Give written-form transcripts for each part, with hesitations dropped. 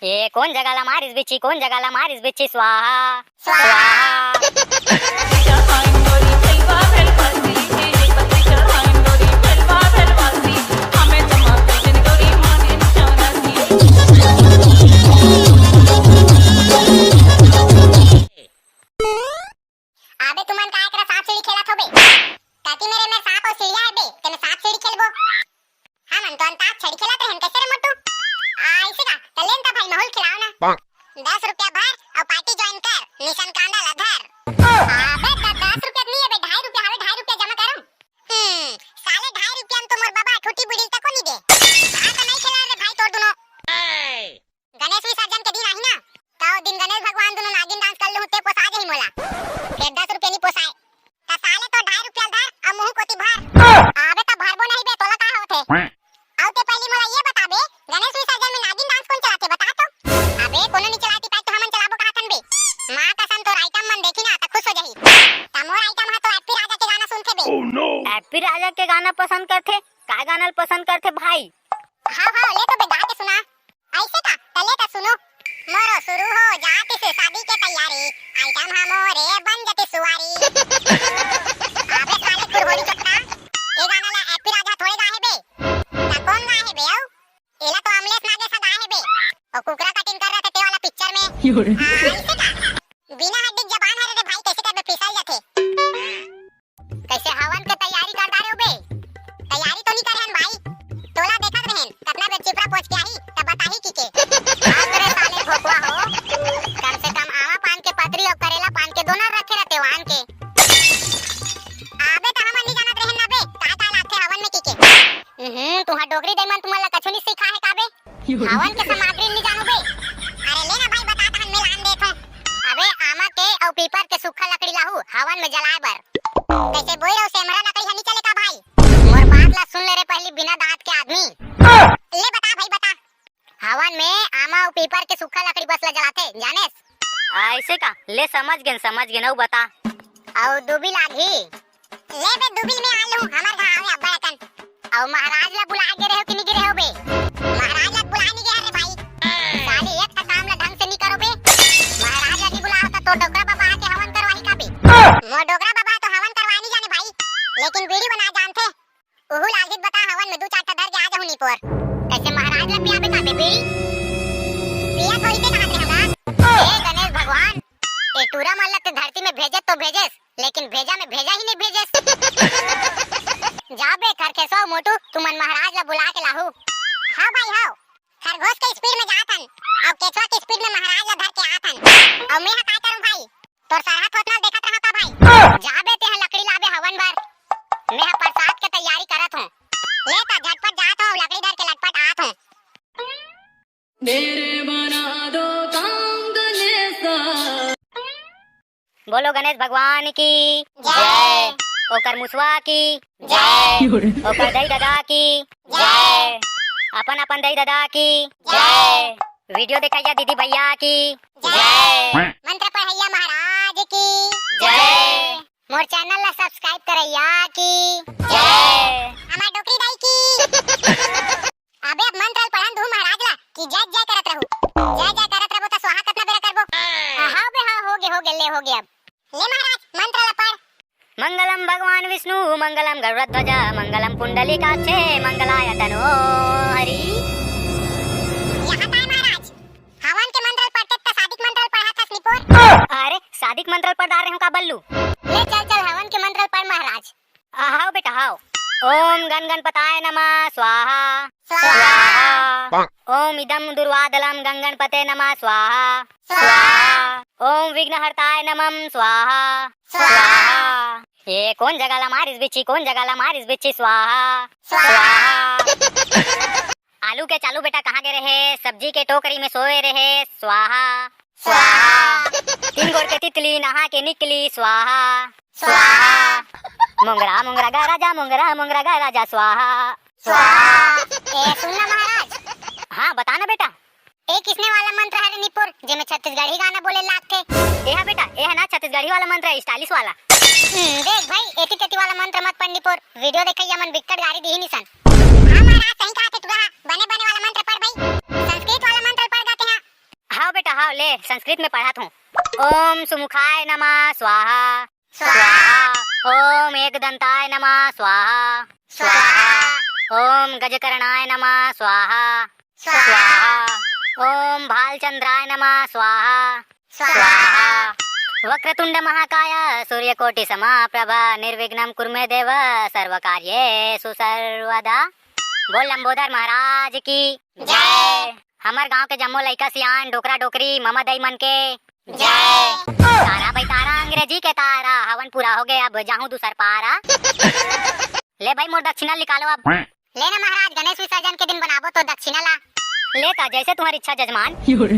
ये कौन जगाला मारिस बिच्ची स्वाहा स्वाहा। अबे तुमन काय करा सांप सीढ़ी खेलत होबे ताकि मेरे में सांप और सीढ़ियां है बे तेने सांप सीढ़ी खेलबो। हां मन तो अंता छड़ी खेलत रहन कैसे रे मोटू ऐसे का तलेन ता भाई माहौल खिलाओ ना 10 रुपया भर और पार्टी ज्वाइन कर निशान कांदा लधर। अबे 10 रुपया नहीं है बे 2.5 रुपया हवे 2.5 रुपया जमा करम। साले 2.5 रुपया में तो मोर बाबा ठूठी बुढ़ी तक को नहीं दे। हां तो नहीं खेला रे भाई तोड़ दोनों। गणेश विसर्जन के दिन आई ना तो दिन गणेश भगवान दोनों नागिन डांस कर ले होते पोसा जाई मोला फिर 10 रुपया नहीं पोसाए ता साले तो 2.5 रुपया धर और मुंह कोती भर। अबे ता भरबो नहीं बे तोला का होथे आउते पहली मोला ये बता बे गणेश विसर्जन में नागिन डांस कौन चलाते बता तो। अबे कोनो नहीं चलाती पाए तो हमन चलाबो काथन बे मां कसम तो आइटम मन देखी ना त खुश हो जाही। ता मोर आइटम हा तो हैप्पी राजा के गाना सुनथे बे। ओह नो हैप्पी राजा के गाना पसंद करथे का गाना पसंद करथे भाई। हां ले तो बे गा के सुना ऐसे का तले ता सुनो मोरो शुरू हो जाती से शादी के तैयारी आइटम हा मोरे बन जाती सुवारी। अबे साले खुरहोड़ी चट्टा ये गाना ला हैप्पी राजा थोड़े गा है बे ता कौन गा है बे औ एला तो अमलेश नागे सा गा है बे और कुकरा कटिंग कर रहा थे ते वाला पिक्चर में। ऐसे का बिना हड्डी जबान हरे रे भाई कैसे कर बे फिसल जाथे कैसे हवन के तैयारी कर दारे हो बे तैयारी तो नहीं करहन भाई तोला देखत रहन कितना बे चिपरा पहुंच के आई तब बताही की के आगरे साले भोकवा हो कम से कम आवा पान के पतरी और करेला पान के दोनों रखे रहते वान के। आबे त हमन नहीं जानत रहन ना बे का लाथे हवन में की के तुहा डोगरी देमन तुमला कछु नहीं सिखा है काबे हवन के सामग्री नहीं जानो बे। अरे ले ना भाई बता तहन में लान देखो अबे आमा के और पीपर के सूखा लकड़ी लाहू हवन में जलाए बर कैसे बोई रहो सेमरा लकड़ी हनी चले का भाई मोर बात ला सुन ले रे पहली बिना दांत के आदमी ले बता भाई बता हवन में आमा और पीपर के सूखा लकड़ी बस ला जलाते जानेस ऐसे का ले समझ गेन औ बता और दुबी लागी ले बे दुबी में आलू हमर घर आवे अब्बा कन और महाराज ला बुला के रहो कि नहीं गिरे हो बे महाराज ला बुला नहीं गया रे भाई साले एक का काम ला ढंग से नहीं करो बे महाराज ला नहीं बुलाओ तो डोकरा बाबा आके हवन करवाही का बे मोर डोकरा बाबा तो हवन करवा नहीं जाने भाई लेकिन वीडियो बना जानथे ओहू लालजित बता हवन में 2-4 धर के आ जाहू नी पर कैसे महाराज ला पियाबे का बे बीड़ी पिया थोड़ी दे कहां रे हमरा ए गणेश भगवान ए टूरा मल्ला ते धरती में भेजे तो भेजेस लेकिन भेजा में भेजा ही नहीं भेजेस। जा बे खरखेसो मोटू तुमन महाराज ला बुला के लाहू। हां भाई हां खरगोश के स्पीड में जातन और केचवा के स्पीड में महाराज ला धर के आतन और मैं का करूं भाई तोर सरहद होतना देखत रहा का भाई जा बे ते लकड़ी लाबे हवन बार मैं प्रसाद के तैयारी करत हूं ले ता झटपट जात हूं लकड़ी धर के लटपट आत हूं। मेरे बना दो बोलो गणेश भगवान की जय ओकर मुसवा की जय ओकर दई दादा की जय अपन अपन दई दादा की जय वीडियो दिखाइया दीदी भैया की जय मंत्र पढ़ैया महाराज की जय मोर चैनल ला सब्सक्राइब करैया की जय हमार डोकरी दाई की अबे अब मंत्र पढ़न दू महाराज ला कि जय जय करत रहू त स्वाहा कितना बेरा करबो। हां बे हां हो गया अब ले महाराज मंत्र ला पढ़ मंगलम भगवान विष्णु मंगलम गरुड़ध्वज मंगलम पुंडलीकाक्षे मंगलाय तनो हरि। यहाँ का महाराज हवन के मंत्र पढ़ते त सादिक मंत्र पढ़ा था स्लिपोर अरे सादिक मंत्र पढ़ रहे हो का बल्लू ले चल हवन के मंत्र पढ़ महाराज। हाओ बेटा हाओ ओम गण गणपताय नमः स्वाहा स्वाहा ओम इदं दुर्वादलम गंगणपते नमः स्वाहा स्वाहा ओम विघ्नहर्ताय नमः स्वाहा स्वाहा ये कौन जगाला मारिस बिच्ची स्वाहा स्वाहा आलू के चालू बेटा कहाँ गए रहे सब्जी के टोकरी में सोए रहे स्वाहा स्वाहा 3 गोर के तितली नहा के निकली स्वाहा स्वाहा मुंगरा मुंगरा गा राजा स्वाहा स्वाहा ए सुनना महाराज हाँ बताना बेटा ए किसने वाला मंत्र है निपुर जे में छत्तीसगढ़ी गाना बोले लागथे ये है बेटा ये है ना छत्तीसगढ़ी वाला मंत्र है स्टाइलिश वाला देख भाई एटी तेटी वाला मंत्र मत पढ़ निपुर वीडियो देखैया मन बिकट गाड़ी दी निसन। हां महाराज सही कहा थे तू बने वाला मंत्र पढ़ भाई संस्कृत वाला मंत्र पढ़ गाते हैं संस्कृत में पढ़ा हूँ। ओम सुमुखाय नमः स्वाहा स्वाहा। ओम एकदंताय नमः स्वाहा स्वाहा। ओम गजकर्णाय नमः स्वाहा स्वाहा। ओम भालचंद्राय नमः स्वाहा स्वाहा। वक्रतुंड महाकाय सूर्यकोटि समाप्रभा निर्विघ्नं कुर्मे देव सर्वकार्येषु सर्वदा। बोल लंबोदर महाराज की जय। हमार गांव के जम्मो लइका सियान डोकरा डोकरी ममा दई मन के जय। तारा भाई तारा अंग्रेजी के तारा हवन पूरा हो गया, अब जाऊं दूसर पारा। ले भाई मोर दक्षिणा निकालो अब। लेना महाराज, गणेश विसर्जन के दिन बनाबो तो दक्षिणा ला। लेता जैसे तुम्हारी इच्छा जजमान। विसर्जन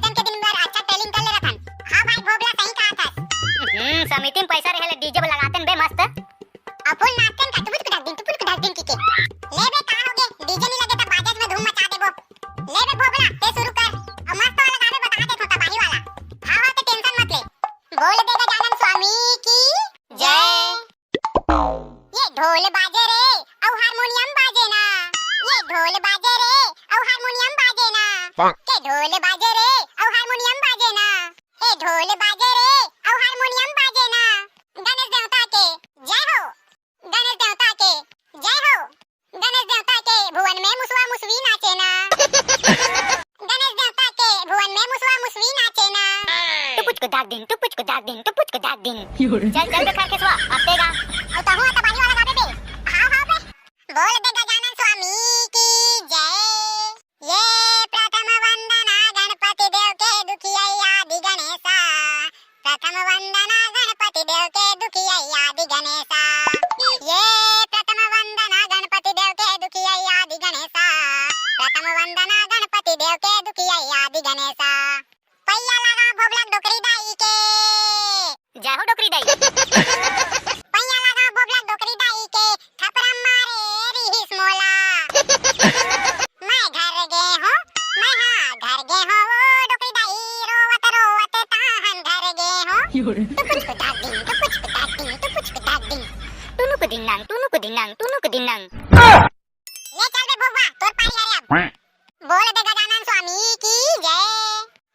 के दिन बार अच्छा टेलिंग कर ले रखन। हां भाई भोगला सही कहा था। समिति में पैसा रहेले डीजे लगाते बे मस्त। अपुल नाचन का टुपुट कुटा दिन की के। ले बे का हो गे, डीजे नहीं लगे तो बाजाज में धूम मचा देबो। ले बे भोगला ते शुरू कर। अब मस्त वाला गाने बता दे छोटा भाई वाला। हां हां तो टेंशन मत ले। बोल दे गजानन स्वामी की जय। ये ढोल बाजे रे और हारमोनियम बाजे ना। ये ढोल बाजे रे और हारमोनियम बाजे ना। के ढोल बाजे रे और हारमोनियम बाजे ना। ए ढोल बाजे रे और हारमोनियम बाजे ना। गणेश देवता के जय हो। गणेश देवता के जय हो। गणेश देवता के भुवन में मुसवा मुसवी नाचे ना। गणेश देवता के भुवन में मुसवा मुसवी नाचे ना। टुपुच को दाग दिन टुपुच को दाग दिन टुपुच को दाग दिन। चल चल बेकार के सुआ अब देगा। और तो हुआ तबाही वाला गावे बे। हां हां बे। बोल दे गजानन स्वामी की जय। ये प्रथम वंदना गणपति देव के दुखिया आदि गणेशा। प्रथम वंदना गणपति देव के दुखिया आदि गणेशा। ये प्रथम वंदना गणपति देव के दुखिया आदि गणेशा। प्रथम वंदना गणपति देव के दुखिया आदि गणेशा। पैया लगा भोगला डोकरी दाई के। जय हो डोकरी दाई। पैया लगा भोगला डोकरी दाई के। थपरा मारे रिहिस मोला। मैं घर गे हो, मैं हाँ घर गे हो। वो डोकरी दाई रोवत रोवत ताहन घर गे हो। तो कुछ को दाग दिन, तो कुछ को दाग दिन, तो कुछ को दाग दिन। टुनु को दिन्नंग टुनु को दिन्नंग टुनु को दिन्नंग। ले चल बे भोगवा, तोर पारी है अब। बोल दे गजानन स्वामी की जय।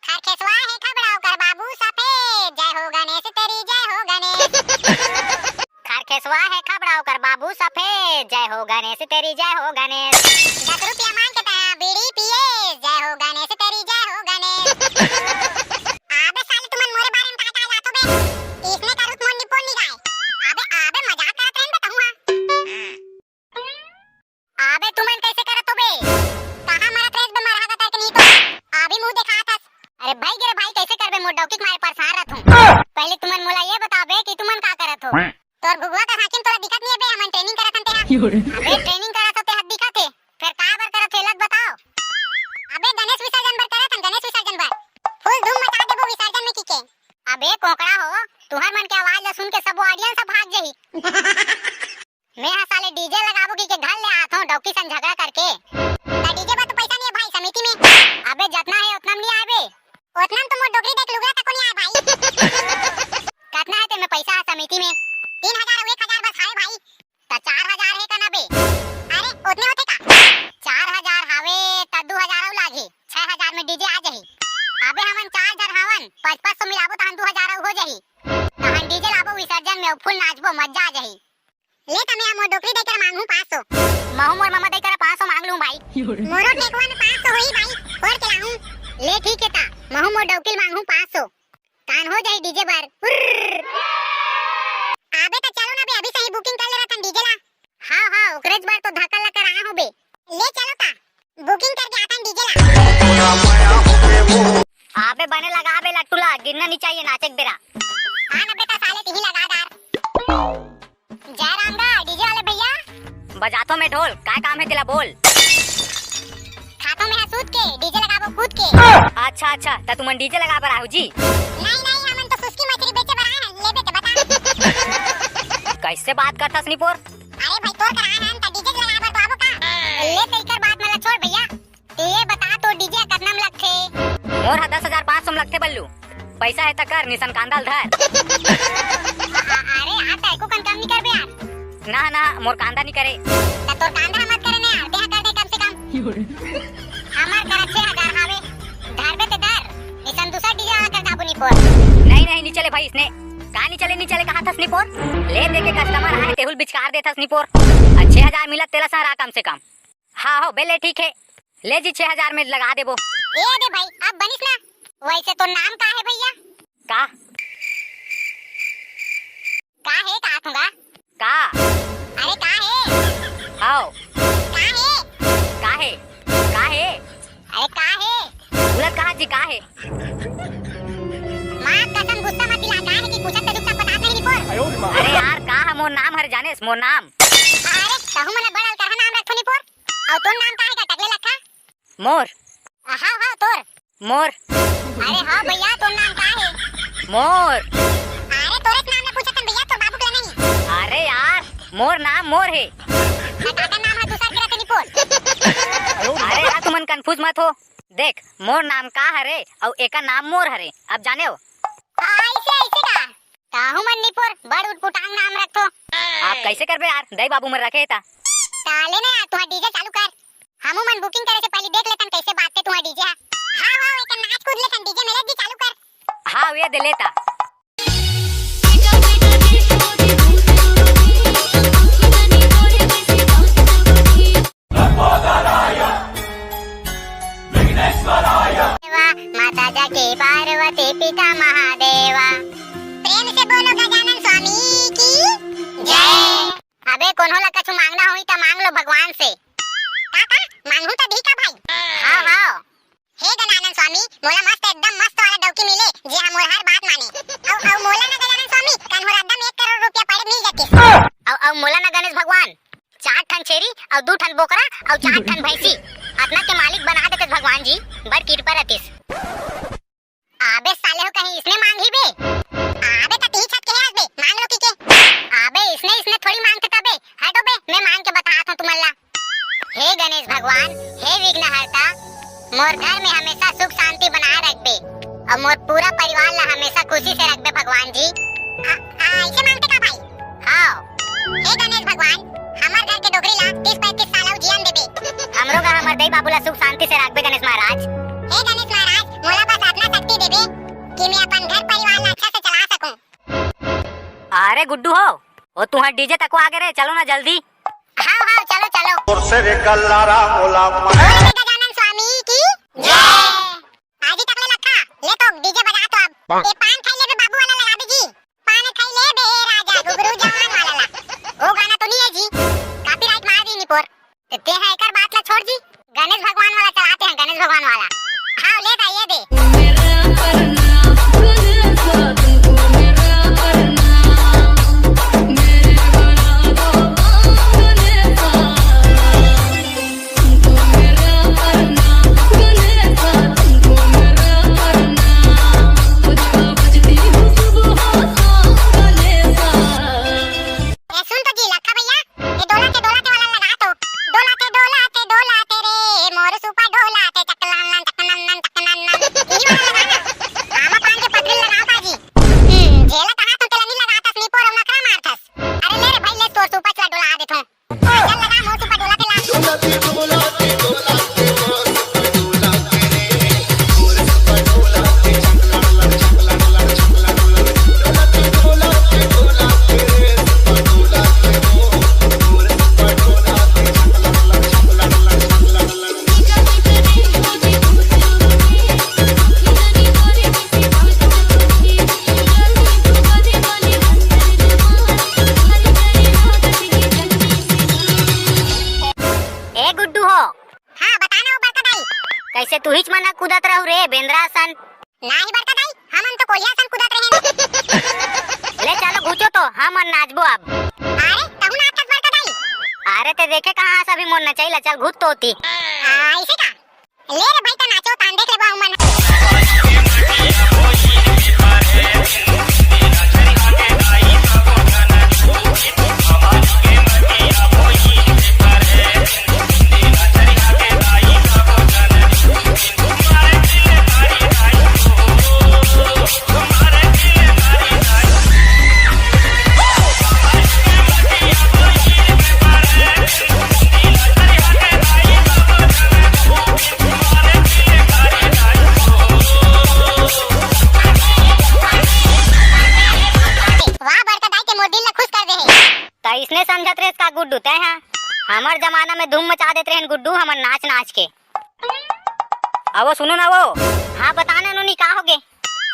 खरखेसवा है खबड़ाओ कर बाबू सफेद। जय हो गणेश तेरी जय हो गणेश। खारखेसवा है खबड़ाओ कर बाबू सफेद। जय हो गणेश तेरी जय हो गणेश। 10 रुपया मांग के तया बीड़ी पिए। जय हो गणेश तेरी जय हो गणेश। आबे साले तुमन मोरे बारे में का जातो बे। इसने का रुत मोन निपोन नहीं गाए। आबे मजाक करत रहन बे कहूं। आबे तुमन कैसे करत हो बे? कहां मरत रेस बे मरहा का नहीं तो। अभी मुंह दिखात हस। अरे भाई गिरे भाई कैसे करबे मोर डौकी के मारे परेशान रहत हूं। पहले तुमन मोला ये बताओ कि तुमन का करत हो। तोर भुगवा का हाकिम तोरा दिखत नहीं है बे। हमन ट्रेनिंग करत हन तेहा। अबे ट्रेनिंग करत होते हद दिखत है, फिर का बर करत हेलत बताओ। अबे गणेश विसर्जन बर करत हन। गणेश विसर्जन बर फुल धूम मचा देबो विसर्जन में कीके। अबे कोकड़ा हो, तुहार मन के आवाज ला सुन के सब ऑडियंस सब भाग जाही। मैं हा साले डीजे लगाबो की के घर ले आत हूं डौकी सन झगड़ा करके। ता डीजे बा तो पैसा नहीं है भाई समिति में। अबे जितना है उतना नहीं आबे। उतना तो मोर डोकरी देख लुगड़ा तक नहीं आए भाई। कितना है तेरे पैसा समिति में? 3000 और 1000 बस है भाई। ता 4000 है का ना बे? अरे उतने होते का। 4000 हावे ता 2000 और लागे 6000 में डीजे आ जाही। अबे हमन 4 जन हावन 500 मिलाबो ता 2000 हो जाही। तहन डीजे लाबो विसर्जन में फुल नाचबो मजा आ जाही। ले तमे मोर डोकरी देकर मांगू 500। महू मोर मामा दई कर 500 मांग लूं भाई। मोरो टेकवा में 500 होई भाई। और के लाऊं। ले ठीक है ता महू मोर डौकिल मांगू 500 तान हो जाई डीजे बर। आबे तो चलो ना बे, अभी सही बुकिंग कर ले रतन डीजे ला। हां हां ओकरेज बार तो धक्का लगा आया हो बे। ले चलो ता बुकिंग करके आतन डीजे ला। आबे बने लगा बे लट्टूला गिरना नहीं चाहिए नाचक बेरा। हां ना बेटा साले तिही लगा दार। जय राम गा डीजे वाले भैया। बजातो में ढोल काय काम है तेला बोल। खातों में है सूद के डीजे लगाबो कूद के। अच्छा अच्छा ता तुमन डीजे लगा बर आहो जी। नहीं नहीं हमन तो सुस्की मछली बेचे बर आए हैं। ले बेटे बता। कैसे बात करतस निपोर? अरे भाई तोर कर आए हैं ता डीजे लगा बर तो आबो का। ले तेकर बात मला छोड़ भैया। ये बता तो डीजे कितना में लगथे? मोर हा 10500 में लगथे बल्लू। पैसा है त कर निसन कांदाल धर। अरे आता एको कन काम नहीं करबे यार। ना ना मोर कांदा नहीं करे। ता तोर कांदा मत करे ने यार। देहा कर दे कम से कम। हमार करा 6000 हावे धरबे ते धर निसन दूसरा डीजे वाला कर काबू नी पोर नहीं नहीं नहीं चले भाई इसने कहा नहीं चले कहा थस निपोर ले दे के कस्टमर आए तेहुल बिचकार दे थस निपोर 6000 मिला तेरा सारा कम से कम। हाँ हो बेले ठीक है ले जी 6000 में लगा देबो। ए दे भाई अब बनिस ना वैसे तो नाम का है भैया का है का थूंगा का अरे का है आओ का है अरे का है उलट कहा जी का है मां कसम गुस्सा मत दिला का है कि कुछ तो दुख पता नहीं निपोर अरे यार का है मोर नाम हर जाने मोर नाम अरे कहू मने बड़ल कर नाम रखो निपोर और तो नाम का है का टकले लखा मोर हाँ तोर मोर अरे हाँ भैया तो नाम का है मोर अरे तोरे नाम में पूछत भैया तो बाबू के नहीं अरे यार मोर नाम मोर है काका नाम है दूसरा के निपोर अरे यार तुमन कंफ्यूज मत हो देख मोर नाम का हरे और एका नाम मोर हरे अब जाने हो ऐसे का काहू मन निपोर बड़ उटपुटांग नाम रखो आप कैसे करबे यार दई बाबू मर रखे था ताले ना यार तू डीजे चालू कर हमू मन बुकिंग करे से पहले देख लेतन कैसे बात है तुम्हारा डीजे हां एक नाच कूद लेतन डीजे मेरे भी चालू कर हाँ वे दे लेता माता जाके पार्वती पिता महादेवा प्रेम से बोलो गजानन स्वामी की जय। अबे कोनो ला कछु मांगना होई त मांग लो भगवान से काका मांगू त दी का भाई हाँ हे गजानन स्वामी मोला मस्त एकदम मस्त वाला डौकी मिले जे हम हर बात माने औ मोला ना गजानन स्वामी कन्हर एकदम 1 करोड़ रुपया पड़े मिल जाते औ मोला ना गणेश भगवान 4 ठन छेरी और 2 ठन बोकरा और 4 ठन भैंसी अपना के मालिक बना देते भगवान जी बड़ कृपा रहतीस। आबे साले हो कहीं इसने मांगी बे आबे त ती छत के है बे मांग लो की के आबे इसने थोड़ी मांगते तबे हटो बे मैं मांग के बताता हूं तुम्हारा। हे गणेश भगवान हे विघ्नहर्ता मोर घर में हमेशा सुख शांति बनाए रखबे और मोर पूरा परिवार ला हमेशा खुशी से रखबे भगवान जी। ऐसे मांगते का भाई हां हे गणेश भगवान हमार घर के डोगरी ला 30-35 साल जीवन देबे हमरो घर हमर दई बाबू ला सुख शांति से रखबे गणेश महाराज। हे गणेश महाराज मोला बस अपना शक्ति देबे कि मैं अपन घर परिवार ला अच्छा से चला सकूं। अरे गुड्डू हो वो तुम्हारा डीजे तक आगे रे चलो ना जल्दी। हाँ चलो और से रे गल्लारा मोला गजानन स्वामी की जय। आज ही तक ले लखा ले तो डीजे बजा तो अब ये पान खाई ले बे बाबू वाला लगा दे जी पान खाई ले बे राजा गुगरू जवान वाला ला वो गाना तो नहीं है जी कॉपीराइट मार दी निपोर ते है एकर बात ला छोड़ जी गणेश भगवान वाला चलाते हैं गणेश भगवान वाला। हाँ ले दा ये दे कैसे तू हिच मना कूदत रहू रे बेंद्रासन नाही बरका दाई हमन तो कोलियासन कूदत रहे ले चलो घुचो तो हमन नाचबो अब। अरे तहु नाचत बरका दाई अरे ते देखे कहां सभी मोन नचैला चल घुत तो होती ऐसे का ले रे भाई त नाचो तान देख ले बा हमन रहे का गुड्डू तय हां हमार जमाना में धूम मचा देते रहे गुड्डू हमर नाच नाच के। अब सुनो ना वो हां बताना नोनी का होगे।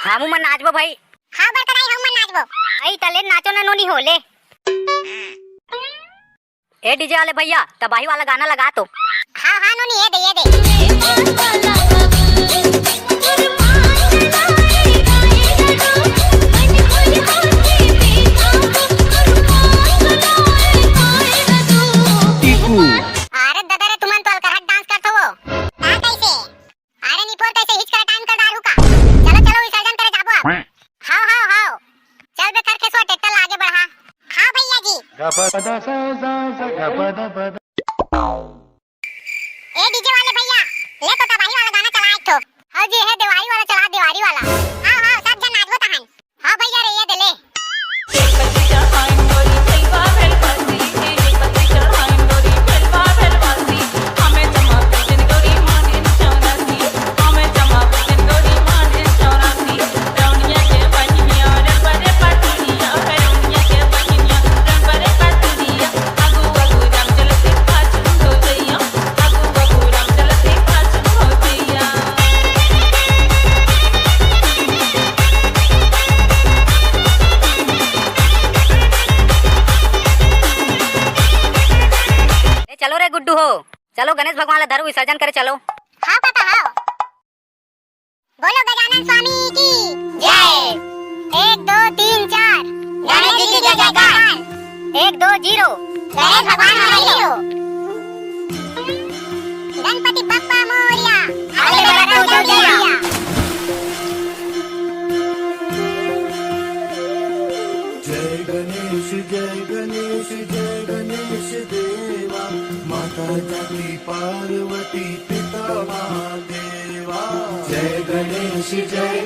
हमू मन नाचबो भाई। हां बरकराई हम नाचबो। आई तले नाचो ना नोनी होले। ए डीजे वाले भैया तबाही वाला गाना लगा तो। हां हां नोनी ये दे। अरे दादा रे तुमन तो अलकर डांस करत हो। हां कैसे? अरे निपोर कैसे हिच कर टाइम कर दारू का। चलो चलो विसर्जन करे जाबो अब। हां हां हां चल बे करके सो ट्रैक्टर आगे बढ़ा। हां भैया जी। ए डीजे वाले भैया ले तो तबाही वाला गाना चला एक ठो। हां जी है दिवाली वाला चला दिवाली वाला। हां हां सब जन नाचबो तहन। हां भैया रे ये दे ले। चलो रे गुड्डू हो चलो गणेश भगवान ला धरू विसर्जन करे चलो। हां पापा हां। बोलो गजानन स्वामी की जय 1 2 3 4 गणेश जी की जयकार। 1 2 0 गणेश भगवान हमारे हीरो। गणपति बप्पा मोरया। आगे बढ़ो तो जय। जय गणेश देवा माता जाती पार्वती पिता महादेवा। जय गणेश जय